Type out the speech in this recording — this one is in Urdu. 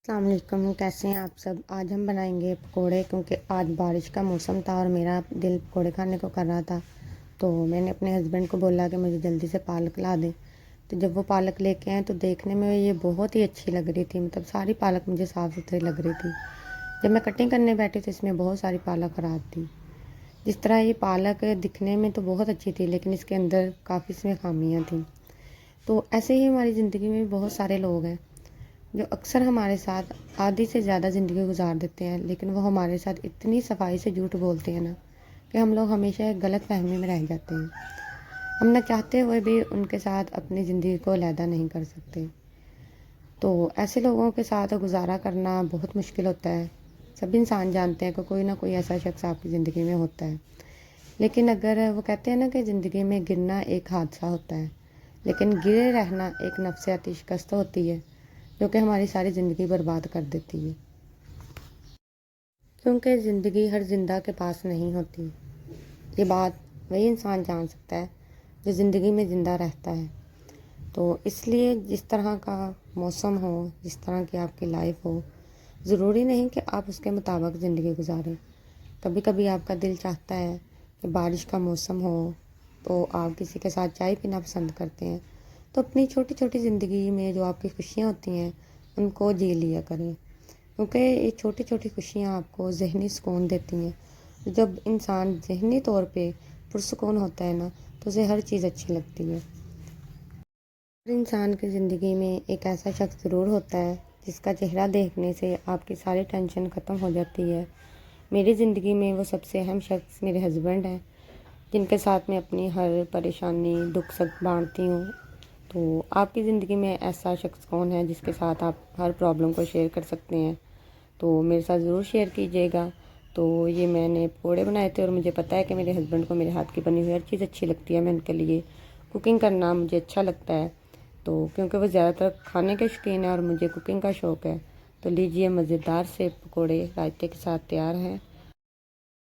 السلام علیکم، کیسے ہیں آپ سب؟ آج ہم بنائیں گے پکوڑے، کیونکہ آج بارش کا موسم تھا اور میرا دل پکوڑے کھانے کو کر رہا تھا۔ تو میں نے اپنے ہسبینڈ کو بولا کہ مجھے جلدی سے پالک لا دیں۔ تو جب وہ پالک لے کے آئے تو دیکھنے میں یہ بہت ہی اچھی لگ رہی تھی، مطلب ساری پالک مجھے صاف ستھری لگ رہی تھی۔ جب میں کٹنگ کرنے بیٹھی تو اس میں بہت ساری پالک خراب تھی۔ جس طرح یہ پالک دکھنے میں تو بہت اچھی تھی، لیکن اس کے اندر کافی اس میں خامیاں تھیں۔ تو ایسے ہی ہماری زندگی میں بہت سارے لوگ ہیں جو اکثر ہمارے ساتھ آدھی سے زیادہ زندگی گزار دیتے ہیں، لیکن وہ ہمارے ساتھ اتنی صفائی سے جھوٹ بولتے ہیں نا کہ ہم لوگ ہمیشہ ایک غلط فہمی میں رہ جاتے ہیں۔ ہم نہ چاہتے ہوئے بھی ان کے ساتھ اپنی زندگی کو علیحدہ نہیں کر سکتے۔ تو ایسے لوگوں کے ساتھ گزارا کرنا بہت مشکل ہوتا ہے۔ سب انسان جانتے ہیں کہ کوئی نہ کوئی ایسا شخص آپ کی زندگی میں ہوتا ہے، لیکن اگر وہ کہتے ہیں نا کہ زندگی میں گرنا ایک حادثہ ہوتا ہے، لیکن گرے رہنا ایک نفسیاتی شکست ہوتی ہے جو کہ ہماری ساری زندگی برباد کر دیتی ہے۔ کیونکہ زندگی ہر زندہ کے پاس نہیں ہوتی، یہ بات وہی انسان جان سکتا ہے جو زندگی میں زندہ رہتا ہے۔ تو اس لیے جس طرح کا موسم ہو، جس طرح کی آپ کی لائف ہو، ضروری نہیں کہ آپ اس کے مطابق زندگی گزاریں۔ کبھی کبھی آپ کا دل چاہتا ہے کہ بارش کا موسم ہو تو آپ کسی کے ساتھ چائے پینا پسند کرتے ہیں، تو اپنی چھوٹی چھوٹی زندگی میں جو آپ کی خوشیاں ہوتی ہیں ان کو جی لیا کریں، کیونکہ یہ چھوٹی چھوٹی خوشیاں آپ کو ذہنی سکون دیتی ہیں۔ جب انسان ذہنی طور پہ پرسکون ہوتا ہے نا تو اسے ہر چیز اچھی لگتی ہے۔ ہر انسان کی زندگی میں ایک ایسا شخص ضرور ہوتا ہے جس کا چہرہ دیکھنے سے آپ کی ساری ٹینشن ختم ہو جاتی ہے۔ میری زندگی میں وہ سب سے اہم شخص میرے ہسبینڈ ہیں، جن کے ساتھ میں اپنی ہر پریشانی دکھ سکھ بانٹتی ہوں۔ تو آپ کی زندگی میں ایسا شخص کون ہے جس کے ساتھ آپ ہر پرابلم کو شیئر کر سکتے ہیں؟ تو میرے ساتھ ضرور شیئر کیجیے گا۔ تو یہ میں نے پکوڑے بنائے تھے اور مجھے پتہ ہے کہ میرے ہسبینڈ کو میرے ہاتھ کی بنی ہوئی ہر چیز اچھی لگتی ہے۔ میں ان کے لیے کوکنگ کرنا مجھے اچھا لگتا ہے، تو کیونکہ وہ زیادہ تر کھانے کے شوقین ہیں اور مجھے کوکنگ کا شوق ہے۔ تو لیجیے، مزیدار سے پکوڑے رائتے کے ساتھ تیار ہیں۔